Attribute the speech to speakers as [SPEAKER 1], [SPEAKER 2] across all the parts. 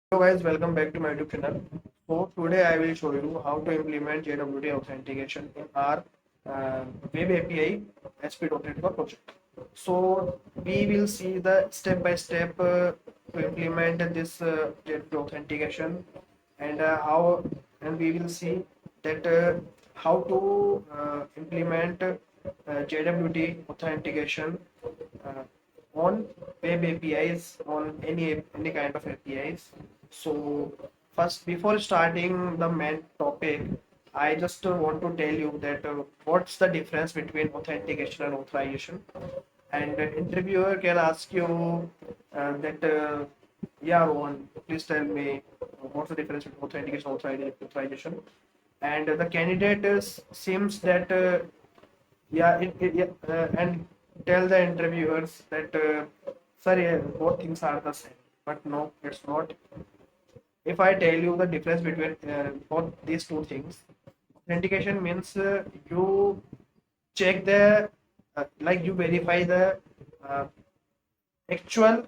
[SPEAKER 1] Hello guys, welcome back to my YouTube channel. So today I will show you how to implement JWT authentication in our web API SP.NET Core project. So we will see the step by step to implement this JWT authentication and how and we will see that how to implement JWT authentication uh, on web APIs, on any kind of APIs. So first, before starting the main topic, I just want to tell you that what's the difference between authentication and authorization. And an interviewer can ask you that, yeah, Rohan, please tell me what's the difference between authentication and authorization. And the candidate seems that and tell the interviewers that sorry, both things are the same, but no, it's not. If I tell you the difference between both these two things, authentication means you check the like you verify the uh, actual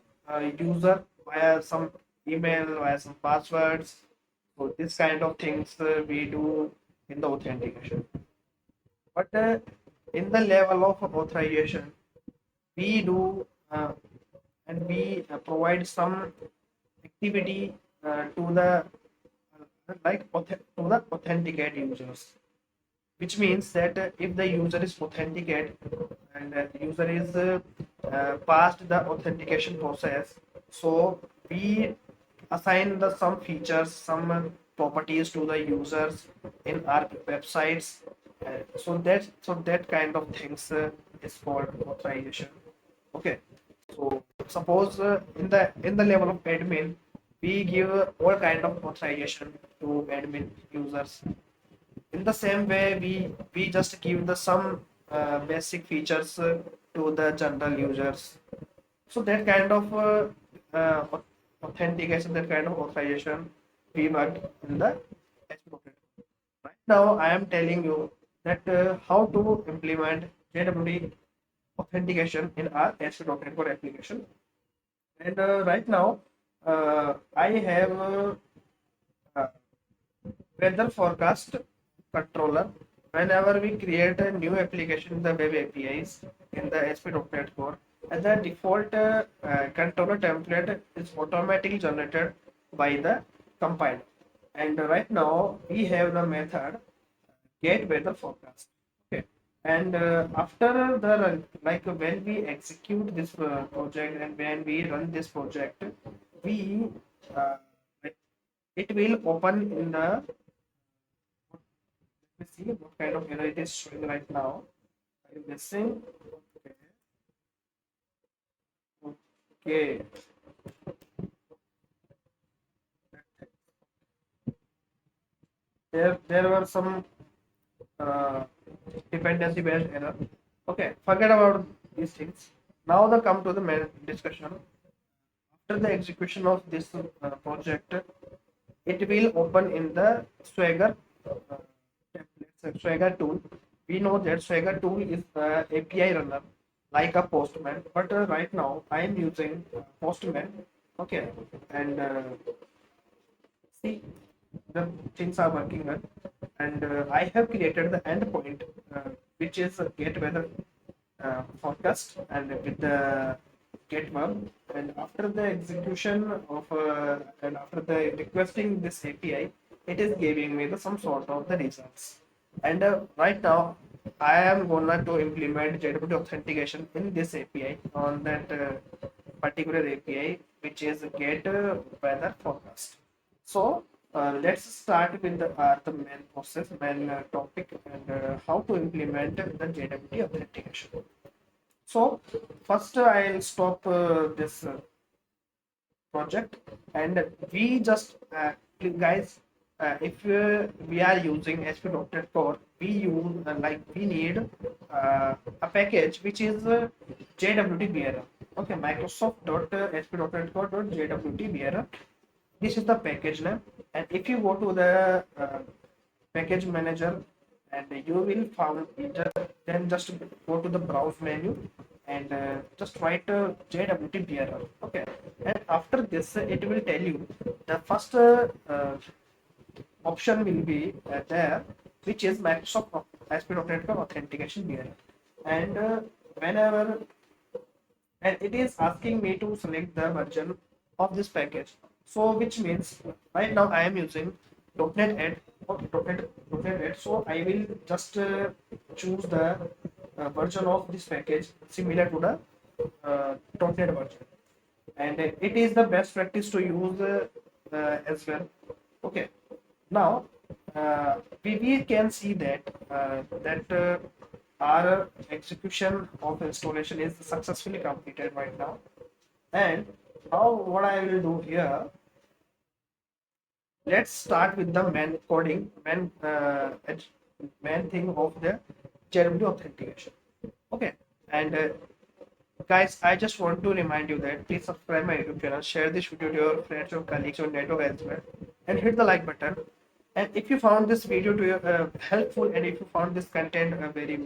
[SPEAKER 1] user via some email, via some passwords. So this kind of things we do in the authentication. But in the level of authorization, we do and we provide some activity to the to the authenticate users, which means that if the user is authenticate and user is passed the authentication process, so we assign the some features, some properties to the users in our websites. So that kind of things is called authorization. Okay, so suppose in the level of admin, we give all kind of authorization to admin users. In the same way, we just give the some basic features to the general users. So that kind of authentication, that kind of authorization, we work in the HP. Right now I am telling you that how to implement JWT authentication in our SP.NET Core application. And right now I have uh, weather forecast controller. Whenever we create a new application in the web APIs in the SP.NET Core, and the default controller template is automatically generated by the compiler. And right now we have the method get weather forecast. Okay, and after the like when we execute this project and when we run this project, we uh, like, it will open in the, let me see what kind of error it is showing right now. Are you guessing? Okay. Okay. There were some uh, dependency based error. Okay, forget about these things. Now the come to the main discussion. After the execution of this project, it will open in the Swagger templates, Swagger tool. We know that Swagger tool is the API runner like a Postman, but right now I am using Postman. Okay, and see the things are working well, and I have created the endpoint which is get weather forecast and with the get verb, and after the execution of and after the requesting this API, it is giving me the some sort of the results. And right now I am gonna to implement JWT authentication in this API on that particular API, which is get weather forecast. So let's start with the main process, main topic, and how to implement the JWT authentication. So first I'll stop this project, and we just guys, if we are using SP.NET Core, we use we need a package which is JWT Bearer. Okay, Microsoft.sp.NET Core.jwt Bearer. This is the package name, and if you go to the package manager and you will found it, then just go to the browse menu and just write JWT bearer. Okay, and after this it will tell you the first option will be there, which is Microsoft ASP.NET Authentication here. And whenever and it is asking me to select the version of this package. So which means right now I am using .NET 8. Okay, .NET 8. So I will just choose the version of this package similar to the .NET version, and it is the best practice to use as well. Okay, now we can see that our execution of installation is successfully completed right now. And now what I will do here, let's start with the main coding, main thing of the JWT authentication. Okay, and guys, I just want to remind you that please subscribe my YouTube channel, share this video to your friends, your colleagues, your network as well, and hit the like button. And if you found this video to your, helpful, and if you found this content very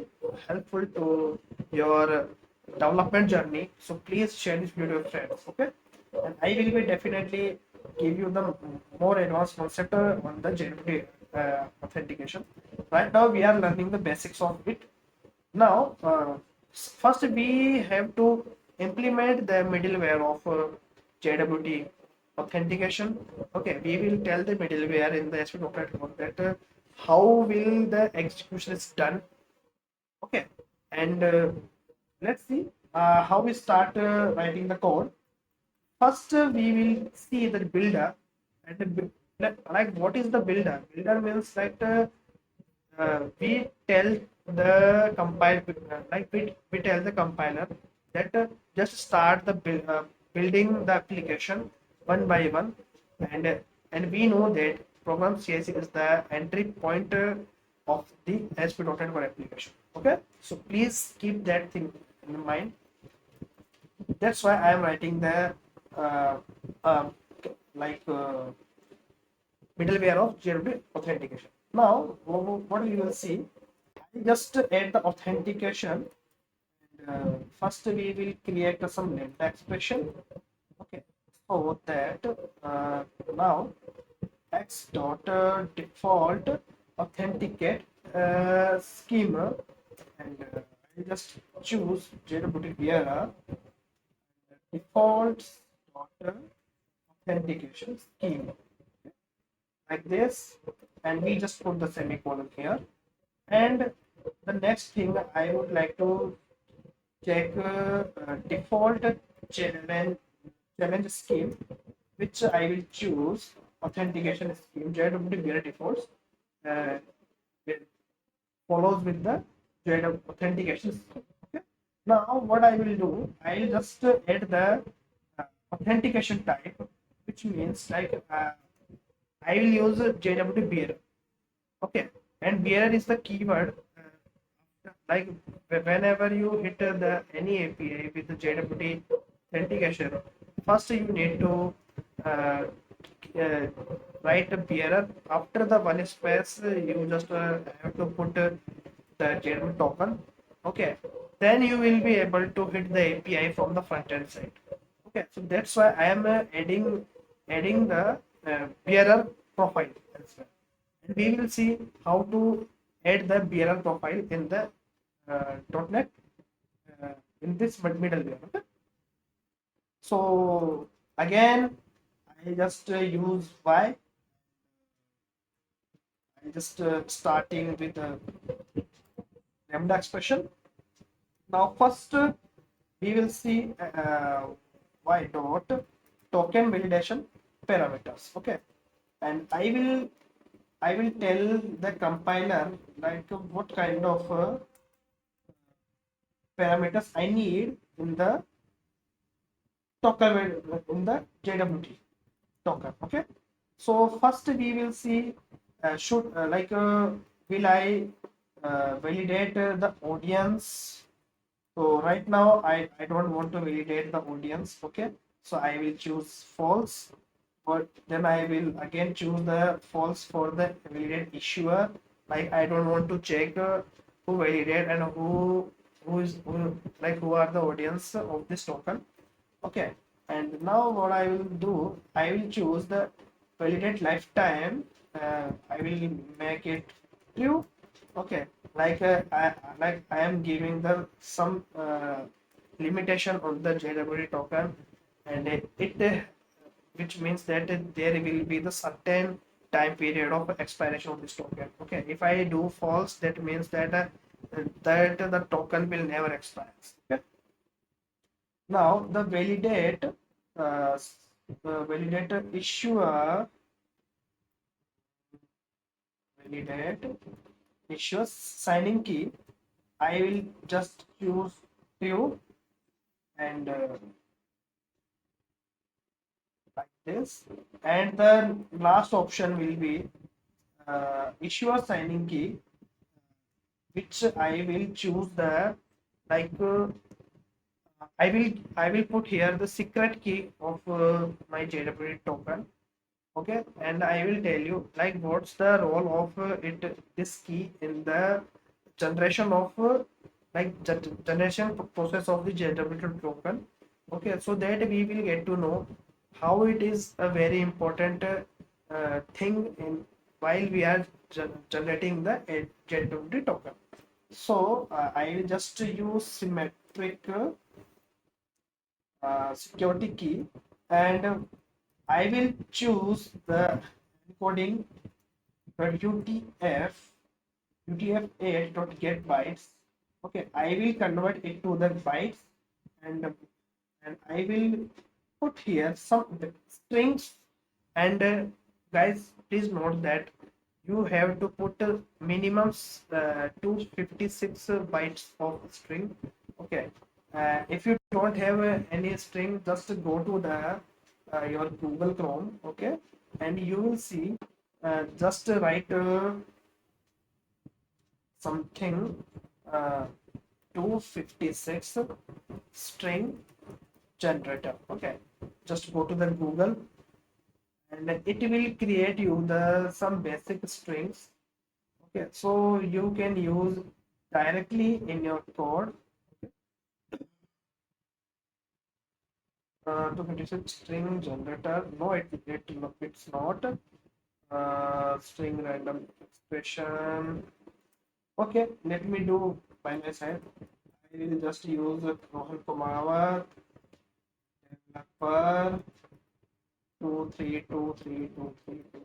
[SPEAKER 1] helpful to your development journey, so please share this video to your friends. Okay, and I will be definitely give you the more advanced concept on the JWT authentication. Right now, we are learning the basics of it. Now, first we have to implement the middleware of JWT authentication. Okay, we will tell the middleware in the ASP.NET code that how will the execution is done. Okay, and let's see how we start writing the code. First, we will see the builder, and like what is the builder? Builder means like we tell the we tell the compiler that just start the building the application one by one, and we know that program CIC is the entry point of the ASP.NET Core application. Okay, so please keep that thing in mind. That's why I am writing the uh, um, like middleware of JWT authentication. Now, what you will see, I just add the authentication. First, we will create some lambda expression. Okay, so that now x dot default authenticate schema, and I just choose JWT bearer default dot authentication schema, like this, and we just put the semicolon here. And the next thing I would like to check default challenge scheme, which I will choose authentication scheme JWT bearer defaults uh, it follows with the JWT authentication scheme. Okay. Now what I will do, I will just add the authentication type, which means like I will use JWT bearer. Okay, and bearer is the keyword. Like whenever you hit the any API with the JWT authentication, first you need to uh, uh, write a bearer. After the one space, you just have to put the JWT token. Okay, then you will be able to hit the API from the front end side. Okay, so that's why I am adding the bearer profile as well, and we will see how to add the bearer profile in the .NET in this middleware. Okay, so again, I just use y. I just starting with the lambda expression. Now first we will see y dot token validation parameters. Okay, and I will tell the compiler like what kind of parameters I need in the token in the JWT token. Okay, so first we will see should will I validate the audience. So right now I don't want to validate the audience. Okay, so I will choose false, but then I will again choose the false for the validate issuer. Like I don't want to check who validate and who are the audience of this token. Okay, and now what I will do, I will choose the validate lifetime, I will make it true. Okay, I am giving the some limitation on the JWT token, and which means that there will be the certain time period of expiration of this token. Okay, if I do false, that means that the token will never expire. Okay, now the uh, validate issuer validate issuer signing key. I will just choose true, and like this, and the last option will be issuer signing key, which I will choose the like I will put here the secret key of my JWT token. Okay, and I will tell you like what's the role of it this key in the generation of generation process of the JWT token. Okay, so that we will get to know how it is a very important thing in while we are generating the JWT token. So I will just use symmetric security key, and I will choose the encoding UTF UTF-8 dot get bytes. Okay, I will convert it to the bytes, and I will put here some strings, and guys, please note that you have to put minimum 256 bytes of string. Okay, if you don't have any string, just go to the your Google Chrome. Okay, and you will see just write something uh, 256 string generator. Okay, just go to the Google, and it will create you the some basic strings. Okay, so you can use directly in your code. 256 string generator. No, it's not string random expression. Okay, let me do by my side. I will just use Rohan Kumar developer 23232323.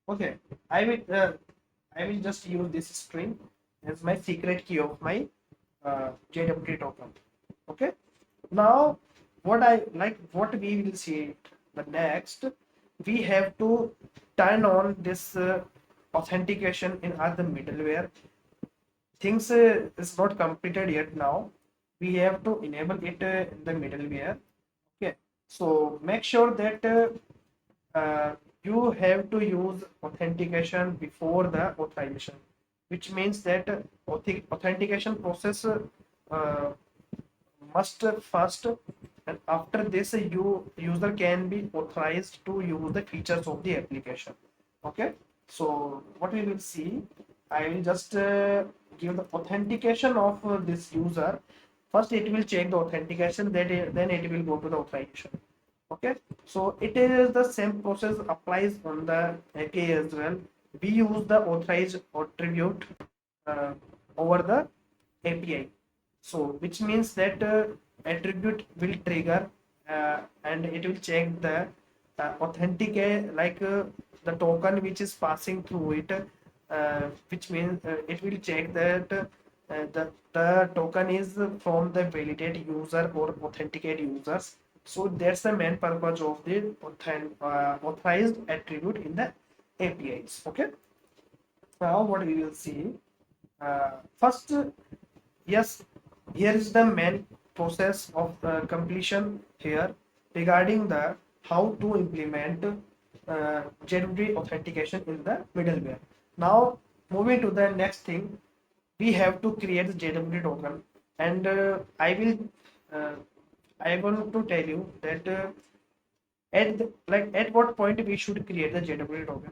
[SPEAKER 1] Okay, I will just use this string as my secret key of my JWT token. Okay, now what we will see the next, we have to turn on this authentication in other middleware. Things is not completed yet. Now we have to enable it in the middleware. Okay, so make sure that you have to use authentication before the authorization, which means that authentication process must first, and after this you user can be authorized to use the features of the application. Okay, so what we will see, I will just give the authentication of this user. First it will check the authentication, then it will go to the authorization. Okay, so it is the same process applies on the API as well. We use the authorized attribute uh, over the API. So which means that attribute will trigger, and it will check the authenticate the token which is passing through it, which means it will check that the token is from the validate user or authenticate users. So that's the main purpose of the authorized attribute in the APIs. Okay, now what we will see, first, yes, here is the main process of completion here regarding the how to implement JWT authentication in the middleware. Now moving to the next thing, we have to create the JWT token, and uh, I want to tell you that at what point we should create the JWT token.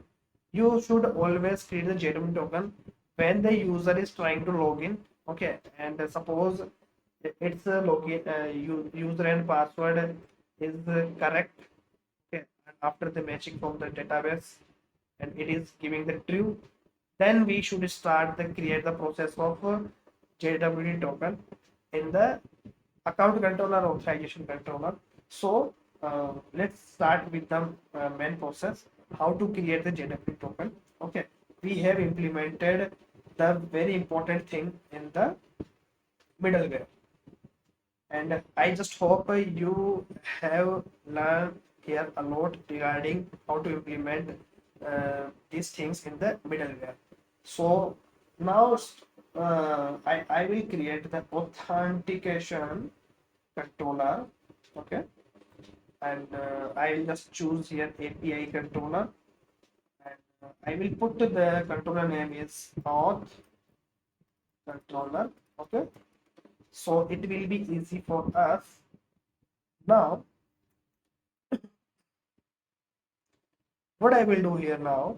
[SPEAKER 1] You should always create the JWT token when the user is trying to log in. Okay, and suppose it's a user and password is correct. Okay, and after the matching from the database and it is giving the true, then we should start the create the process of JWT token in the account controller authorization controller. So let's start with the main process, how to create the JWT token. Okay, we have implemented the very important thing in the middleware, and I just hope you have learned here a lot regarding how to implement these things in the middleware. So now I will create the authentication controller. Okay, and I will just choose here API controller, and I will put the controller name is auth controller. Okay, so it will be easy for us. Now what I will do here now,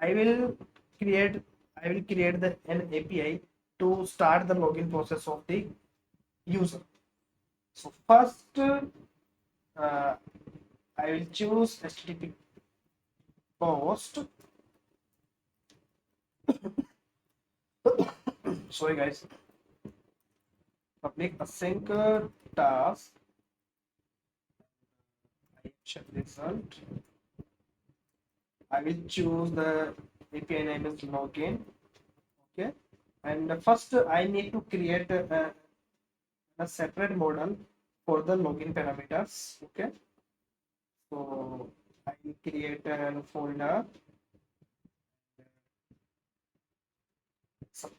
[SPEAKER 1] I will create I will create an API to start the login process of the user. So first I will choose HTTP post. Sorry guys, public async task check result. I will choose the API name is login. Okay, and first I need to create a separate model for the login parameters. Okay, so I will create a folder. So,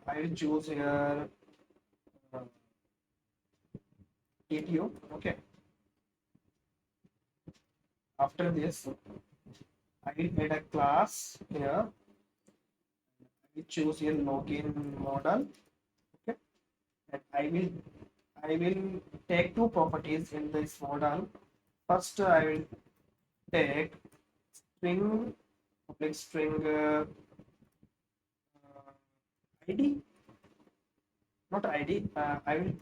[SPEAKER 1] I will choose here ATO. Okay, after this I will add a class here. I will choose here login model. Okay, and I will take two properties in this model. First I will take string, public string ID, not ID. I will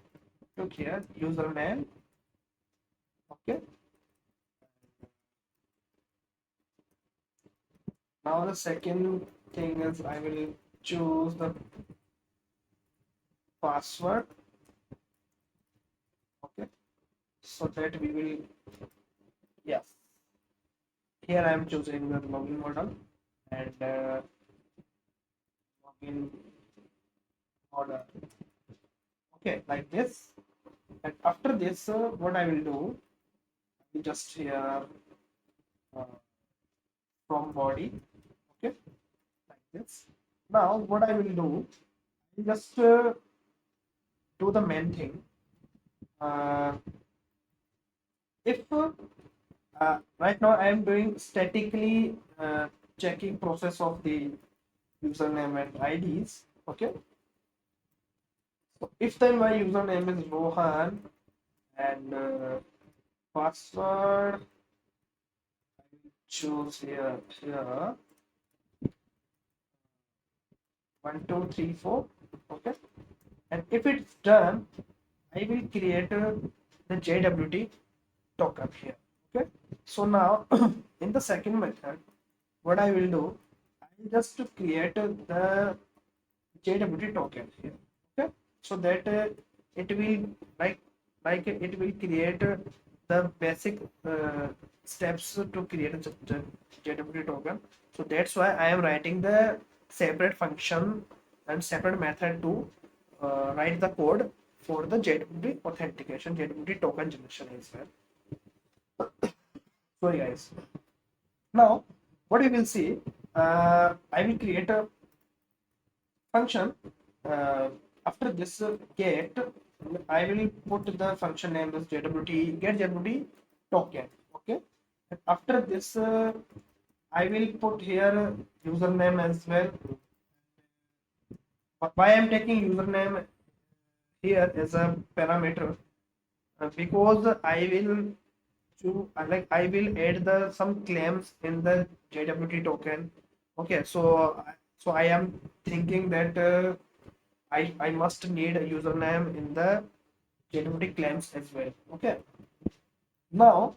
[SPEAKER 1] took here username. Okay, now the second thing is I will choose the password. Okay, so that we will, yes, here I am choosing the login model and login order. Okay, like this. And after this, what I will do, I will just here uh, from body. Okay, like this. Now what I will do, I will just do the main thing. If right now I am doing statically checking process of the username and IDs. Okay, so if then my username is Rohan and password I will choose here 1234. Okay, and if it's done, I will create the JWT token here. Okay, so now in the second method, what I will do, I will just to create the JWT token here. Okay, so that it will like it will create the basic steps to create a JWT token. So that's why I am writing the separate function and separate method to write the code for the JWT authentication, JWT token generation as well. Sorry guys. Now what you will see, I will create a function. After this get, I will put the function name as JWT get JWT token. Okay, and after this I will put here username as well. Why I am taking username here as a parameter, because I will I will add the some claims in the JWT token. Okay, so I am thinking that I must need a username in the JWT claims as well. Okay, now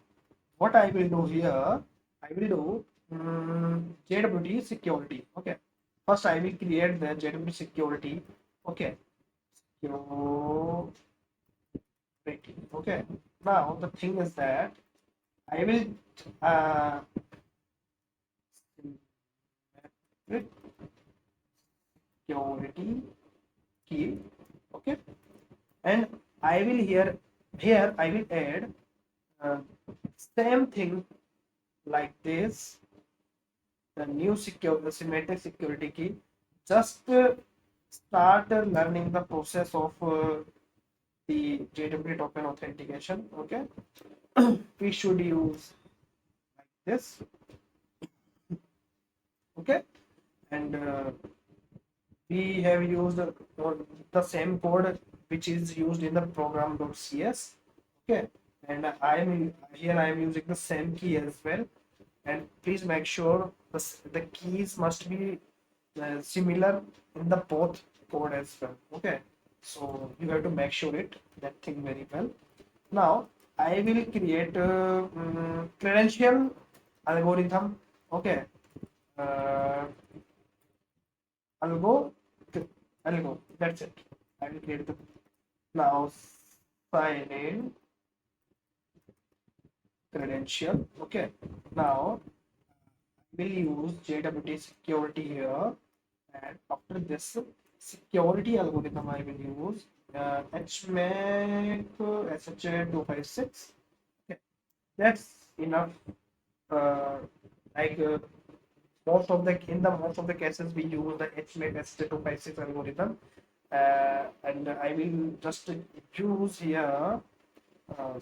[SPEAKER 1] what I will do here, I will do JWT security. Okay, first I will create the JWT security. Okay, security. Okay, now the thing is that I will uh, security key. Okay, and I will here I will add uh, same thing like this, the new secure the symmetric security key. Just start learning the process of the JWT token authentication. Okay, we should use like this. Okay, and we have used the same code which is used in the program.cs. Okay, and I am using the same key as well. And please make sure the keys must be similar in the both code as well. Okay, so you have to make sure it that thing very well. Now I will create a credential algorithm. Okay, uh, algo algo, that's it. I will create the now sign in credential. Okay, now will use JWT security here, and after this security algorithm I will use HMAC SHA256. Okay, that's enough. uh, like most of the cases we use the HMAC SHA256 algorithm, and I will just use here uh,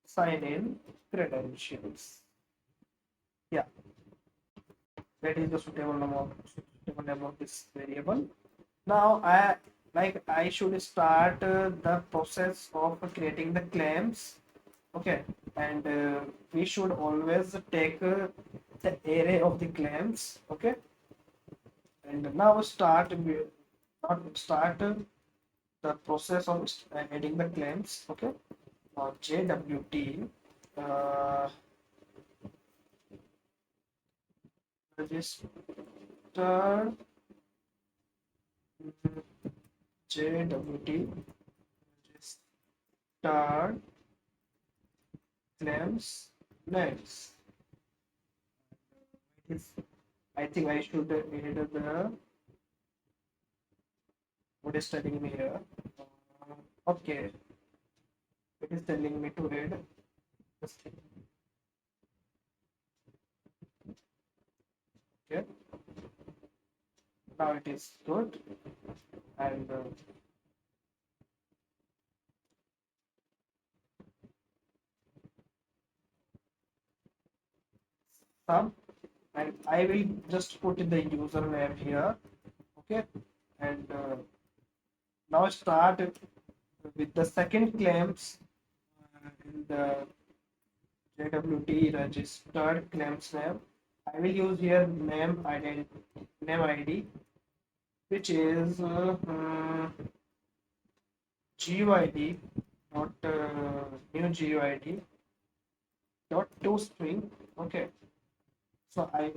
[SPEAKER 1] sign in credentials. Yeah, that is the suitable name of this variable. Now I should start the process of creating the claims. Okay, and we should always take the array of the claims. Okay, and now start the process of adding the claims. Okay, now JWT uh, register JWT register claims names. Is I think I should add the what is telling me here. Okay, it is telling me to add this thing. Okay, now it is good, and sum, and I will just put in the username here. Okay, and now start with the second claims in the JWT registered claims name. I will use here name ID, which is GUID dot new GUID dot to string. Okay, so I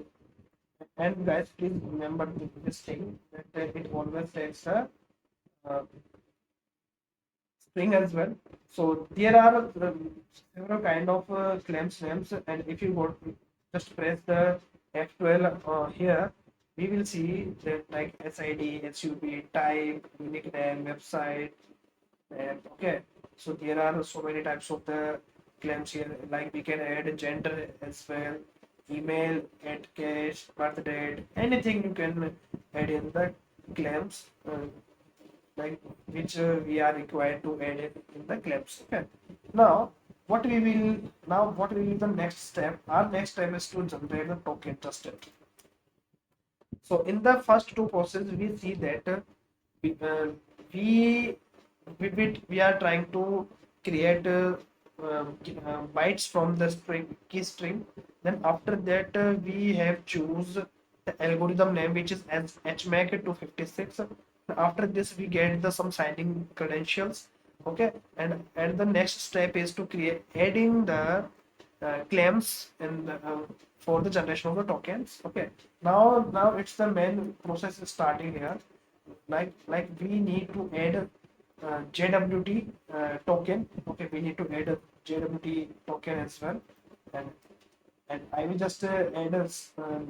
[SPEAKER 1] and guys, please remember this thing that it always takes a uh, string as well. So there are several kind of claims names, and if you go just press the F12 here, we will see that like SID, SUB, type, unique name, website, and okay. So there are so many types of the claims here. Like we can add gender as well, email, add cash, birth date, anything you can add in the claims. Like which we are required to add it in the claims. Okay. Now what will be the next step? Our next step is to generate the token trusted. So in the first two processes, we see that we, uh, we we are trying to create bytes from the string key string. Then after that, we have choose the algorithm name which is as HMAC 256. After this, we get the some signing credentials. Okay, and the next step is to create adding the claims in the, for the generation of the tokens. Okay, now it's the main process is starting here. Like we need to add JWT token. Okay, we need to add a JWT token as well, and I will just add a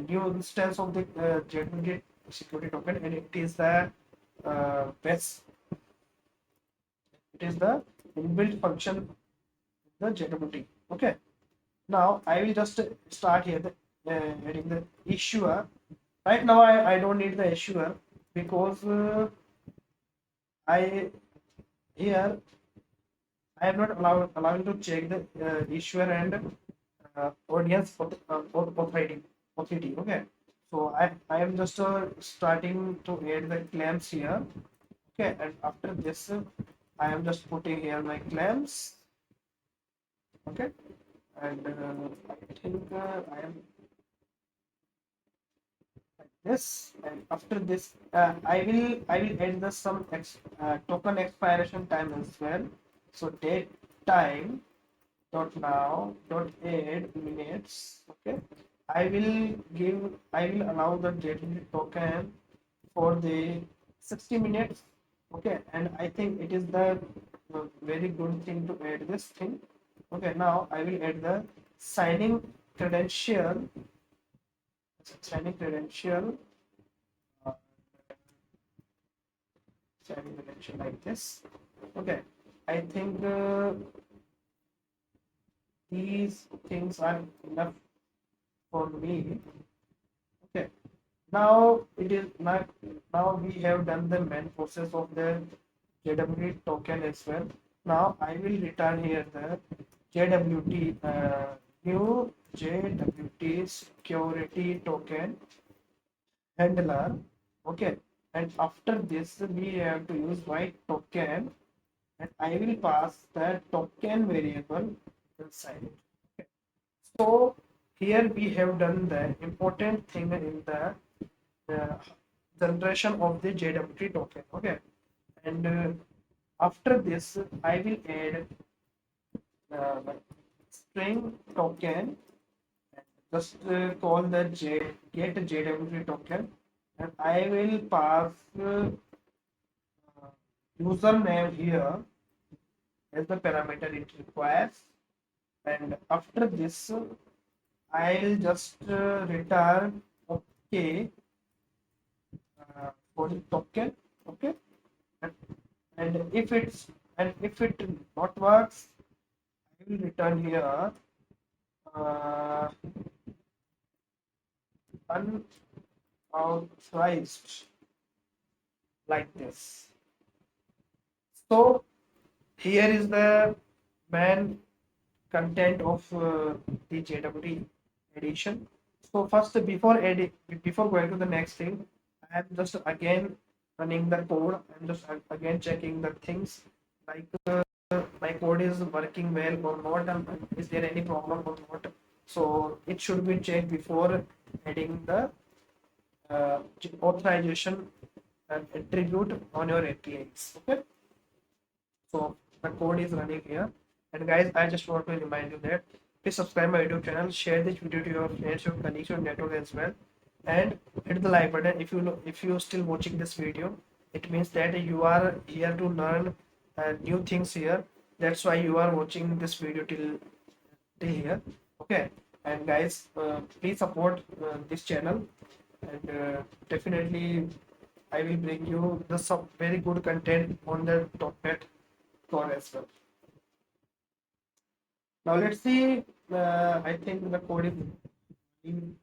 [SPEAKER 1] new instance of the JWT security token, and it is the best. It is the inbuilt function the JWT. Okay. Now I will just start here the adding the issuer. Right now I don't need the issuer because I here I am not allowing to check the issuer and audience for the authority. Okay, so I am just starting to add the claims here. Okay, and after this I am just putting here my claims. Okay, and I think I am like this, and after this I will add the some token expiration time as well. So date time dot now dot add minutes. Okay, I will allow the JWT token for the 60 minutes. Okay, and I think it is the very good thing to add this thing. Okay, now I will add the signing credential signing credential uh, signing credential like this. Okay, I think these things are enough for me. Okay, now it is now we have done the main process of the JWT token as well. Now I will return here the JWT new JWT security token handler. Okay, and after this we have to use white token, and I will pass the token variable inside it. Okay. So here we have done the important thing in the uh, generation of the JWT token. Okay, and after this I will add the string token, just call the get JWT token, and I will pass username here as the parameter it requires, and after this I'll just return okay for the token. Okay, and, and if it not works I will return here uh, unauthorized like this. So here is the main content of the JWT edition. So first, before going to the next thing, I am just again running the code. I'm just again checking the things like my code is working well or not, and is there any problem or not. So it should be checked before adding the authorization and attribute on your APIs. Okay, so the code is running here. And guys, I just want to remind you that please subscribe my YouTube channel, share this video to your friends, your colleagues, your network as well, and hit the like button if you're still watching this video. It means that you are here to learn new things here. That's why you are watching this video till here. Okay, and guys, please support this channel, and definitely I will bring you the some very good content on the .NET Core as well. Now let's see. I think the code is in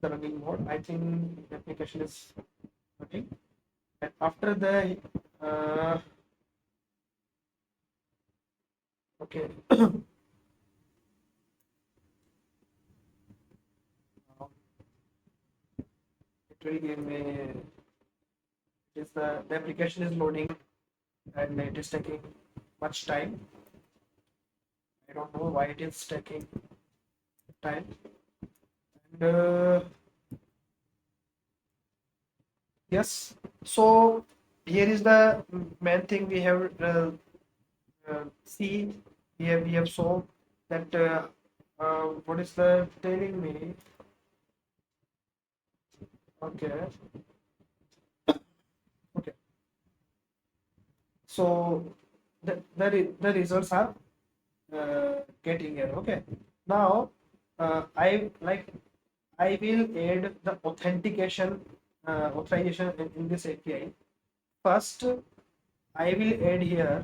[SPEAKER 1] the running mode. I think the application is running. And after the okay, now it will give me. It is the application is loading and it is taking much time. I don't know why it is taking time. And yes, so here is the main thing we have see. We have saw that what is the telling me. Okay, okay. So the results are getting here. Okay. Now I will add the authentication authorization in this API. First, I will add here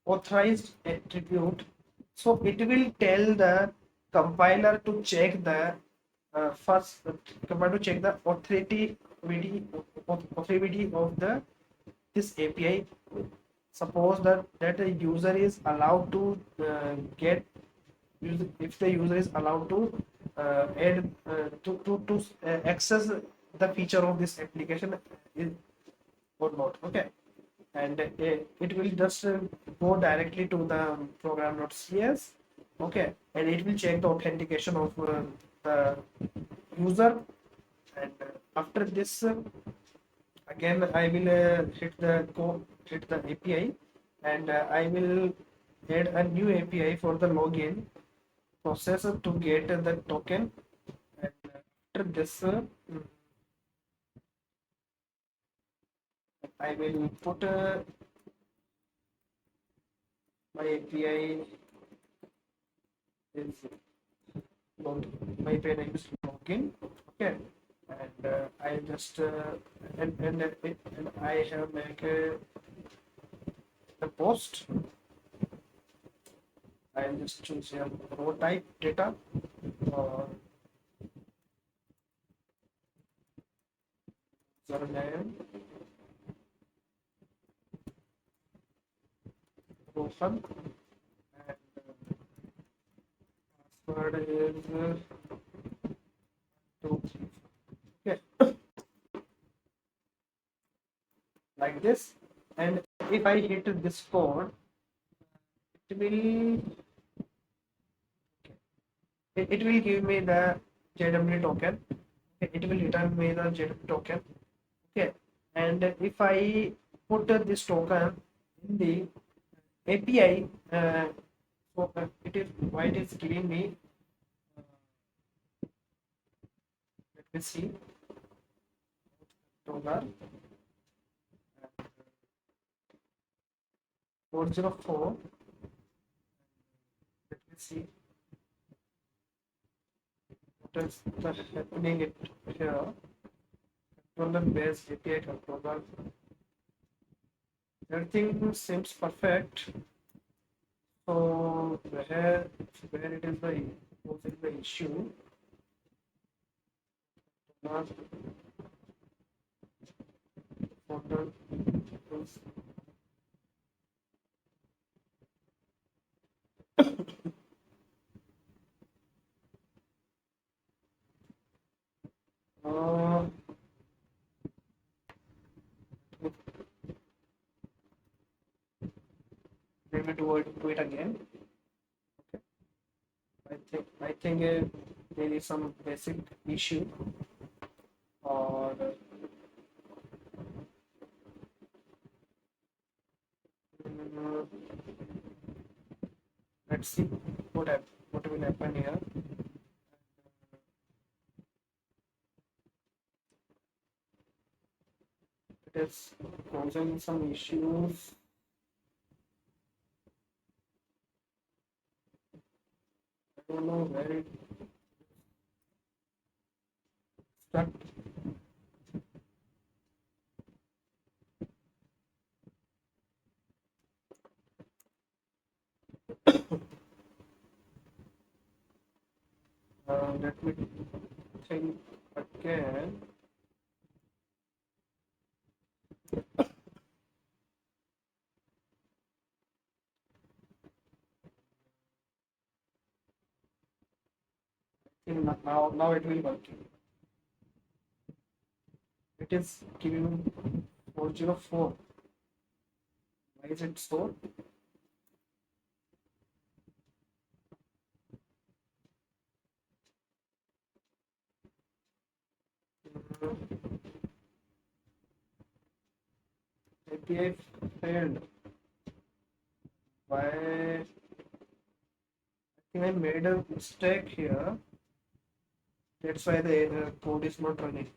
[SPEAKER 1] authorized attribute. So it will tell the compiler to check the first compiler to check the authority of the this API. Suppose that a user is allowed to get if the user is allowed to add to access the feature of this application or not. Okay, and it will just go directly to the program.cs. Okay, and it will check the authentication of the user, and after this again I will hit the API, and I will add a new API for the login process to get the token, and after this I will put my API is my API name is login. Okay, and I just and I have make a post. I'll just choose here row type data or username Rohan, and password is 234. Okay, like this. And if I hit this code, it will it will give me the JWT token. It will return me the JWT token. Okay, and if I put this token in the API, so it is why it is giving me. Let me see. Dollar 404. Let me see what is the happening it here. Controller based API controller. Everything seems perfect. So where it is the issue? Not folder is uh, let me do it again. Okay. I think there is some basic issue, or uh, let's see what will happen here. It is causing some issues. I don't know where it stuck. Let me think again. Now it will work. It is giving 404. Why is it so? API failed. Why? I think I made a mistake here. That's why the code is not running.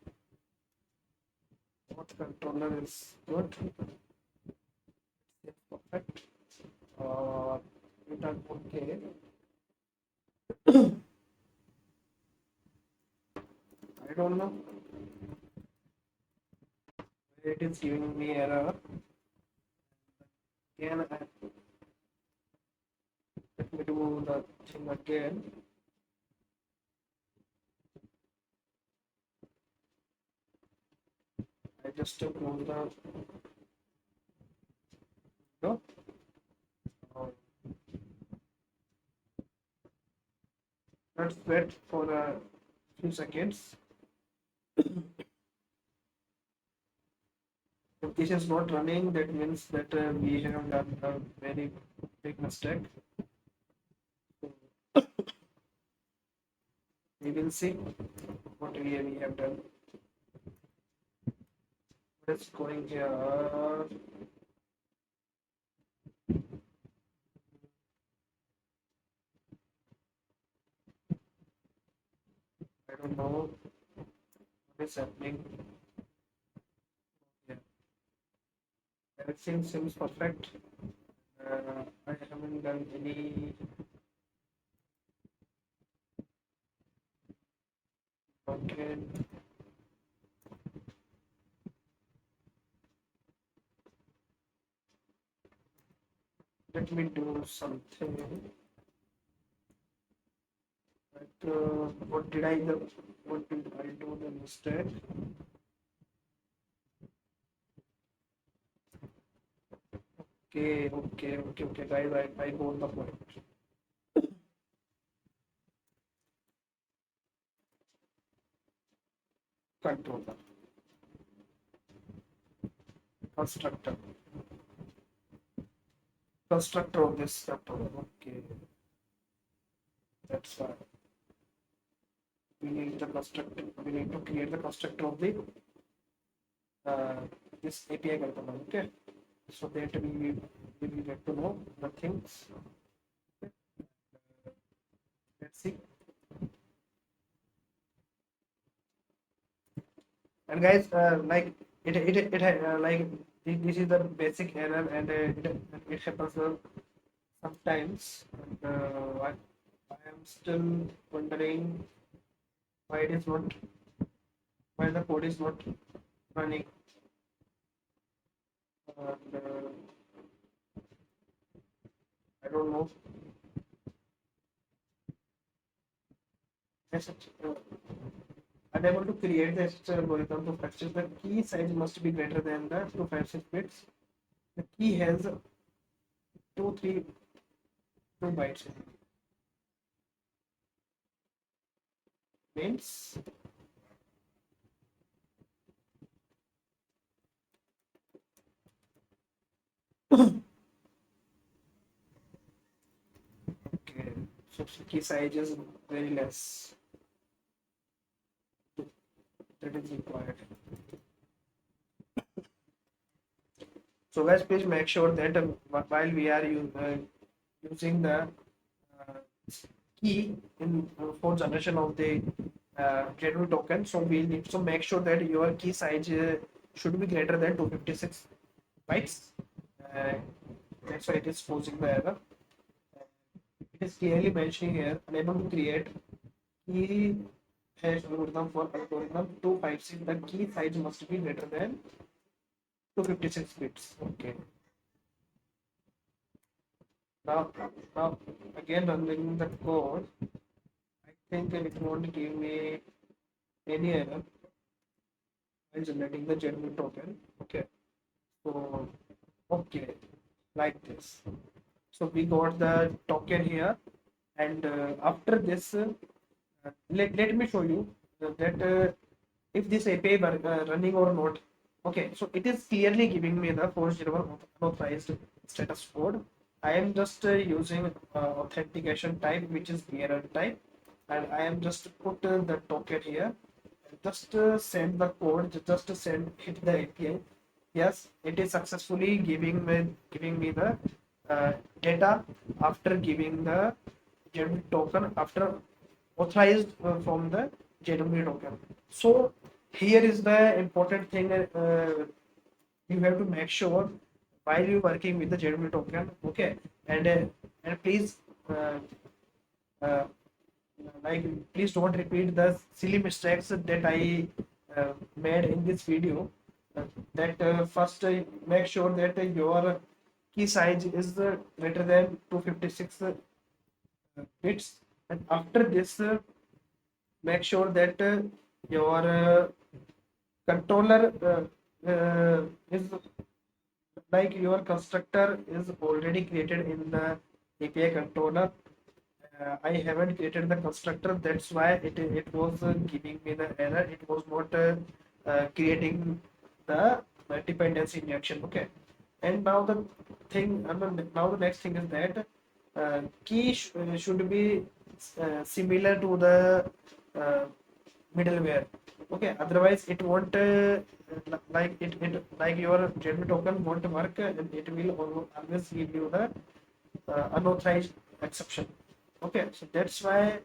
[SPEAKER 1] What controller is good? It's perfect. It are okay. I don't know. It is giving me error. Again, let me do the thing again. I just close the window. Uh, let's wait for a few seconds. If this is not running, that means that we have done a very big mistake. We will see what we have done. Let's going here. I don't know what is happening. Yeah. Everything seems perfect. I haven't done any. Okay. Let me do something. Like, what did I do? What did I do the mistake? Okay, guys. I got the point. Controller, constructor, constructor of this controller. Okay, that's why we need the constructor. We need to create the constructor of the uh, this API controller. Okay, so that we will get to know the things. Let's see. And guys, like like this is the basic error, and it happens sometimes. And, I am still wondering why it is not, why the code is not running. And, I don't know. Yes, unable to create the SSL algorithm to purchase the key size must be greater than the 256 bits. The key has 232 bytes. Means okay, so key size is very less. That is required. So guys, please make sure that while we are using the key in for generation of the JWT token, so we need to make sure that your key size should be greater than 256 bytes. Uh, that's why it is posing the error. It is clearly mentioning here unable to create key hash algorithm for algorithm 256. The key size must be greater than 256 bits. Okay. Now again running the code, I think it won't give me any error while generating the genuine token. Okay, so okay, like this. So we got the token here, and after this, let me show you that if this API running or not. Okay, so it is clearly giving me the 401 unauthorized status code. I am just using authentication type, which is error type, and I am just put the token here. Just send the code, just send hit the API. yes, it is successfully giving me the data after giving the JWT token after authorized from the JWT token. So here is the important thing you have to make sure while you working with the JWT token. Okay, and please uh, uh, please don't repeat the silly mistakes that I made in this video. That first make sure that your key size is greater than 256 bits, and after this make sure that your controller is like your constructor is already created in the API controller. I haven't created the constructor, that's why it was giving me the error. It was not creating the dependency injection. Okay, and now the thing, now the next thing is that key should be similar to the uh, middleware. Okay, otherwise it won't it like your JWT token won't work, and it will always give you the unauthorized exception. Okay, so that's why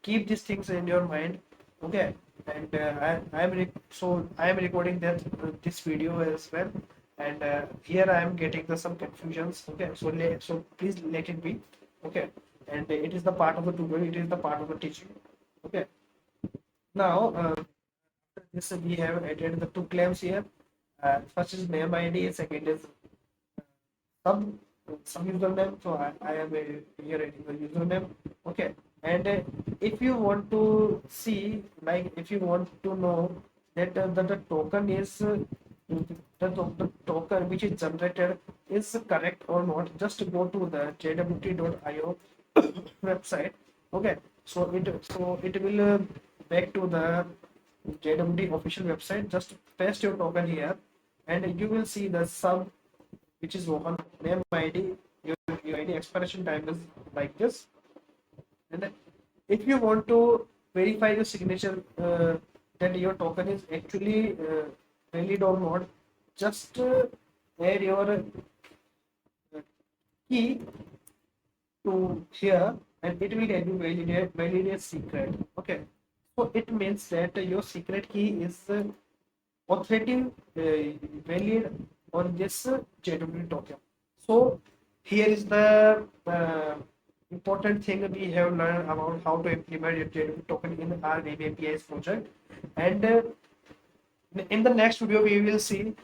[SPEAKER 1] keep these things in your mind. Okay, and I am recording that this video as well, and here I am getting the some confusions. Okay, so so please let it be. Okay, and it is the part of the tutorial, it is the part of the teaching. Okay, now this we have added the two claims here. First is name ID, second is sub some username. So I am here writing the username. Okay, and if you want to see, like if you want to know that the token is the token which is generated is correct or not, just go to the jwt.io website. Okay, so it will back to the JWT official website. Just paste your token here, and you will see the sub which is one name ID. Your ID expiration time is like this. And if you want to verify the signature that your token is actually valid or not, just add your key to here, and it will get you validate secret. Okay, so it means that your secret key is authentic, valid on this JWT token. So here is the important thing we have learned about how to implement a JWT token in our web APIs project. And in the next video we will see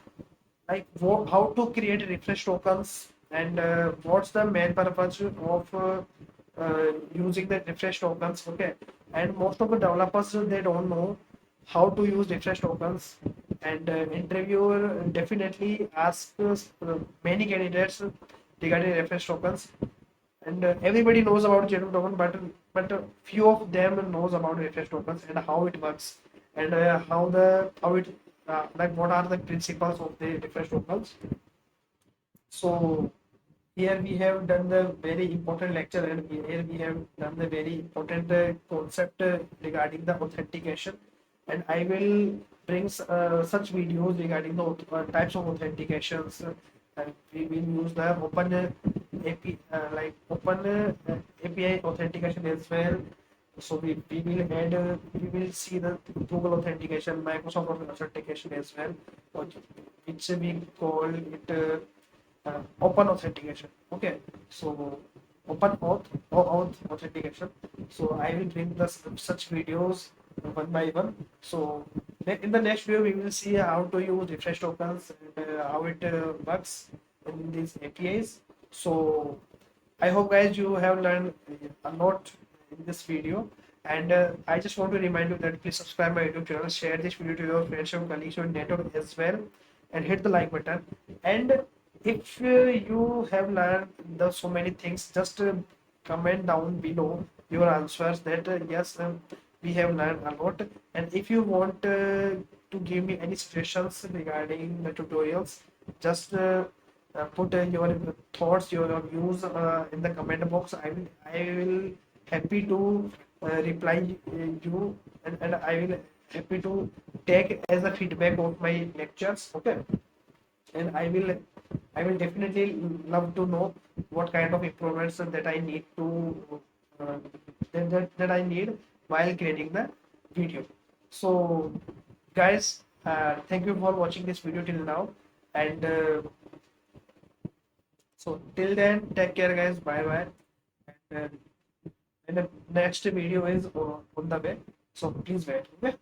[SPEAKER 1] like how to create refresh tokens, and what's the main purpose of using the refresh tokens. Okay, and most of the developers they don't know how to use refresh tokens, and interviewer definitely asks many candidates regarding refresh tokens, and everybody knows about JWT token, but few of them knows about refresh tokens and how it works, and how it like what are the principles of the refresh tokens. So here we have done the very important lecture, and here we have done the very important concept regarding the authentication, and I will bring such videos regarding the types of authentications. And we will use the open like open API authentication as well. So we will add we will see the Google authentication, Microsoft authentication as well, which we call it open authentication. Okay, so open auth authentication. So I will bring the such videos one by one. So in the next video we will see how to use refresh tokens, and how it works in these APIs. So I hope guys you have learned a lot in this video, and I just want to remind you that please subscribe my YouTube channel, share this video to your friends and colleagues, your network as well, and hit the like button. And if you have learned the so many things, just comment down below your answers that yes, we have learned a lot. And if you want to give me any suggestions regarding the tutorials, just put your thoughts, your views in the comment box. I will happy to reply you, and I will happy to take as a feedback of my lectures. Okay, and I will definitely love to know what kind of improvements that I need to that I need while creating the video. So guys, thank you for watching this video till now, and so till then, take care guys, bye bye, and the next video is on the way, so please wait. Okay.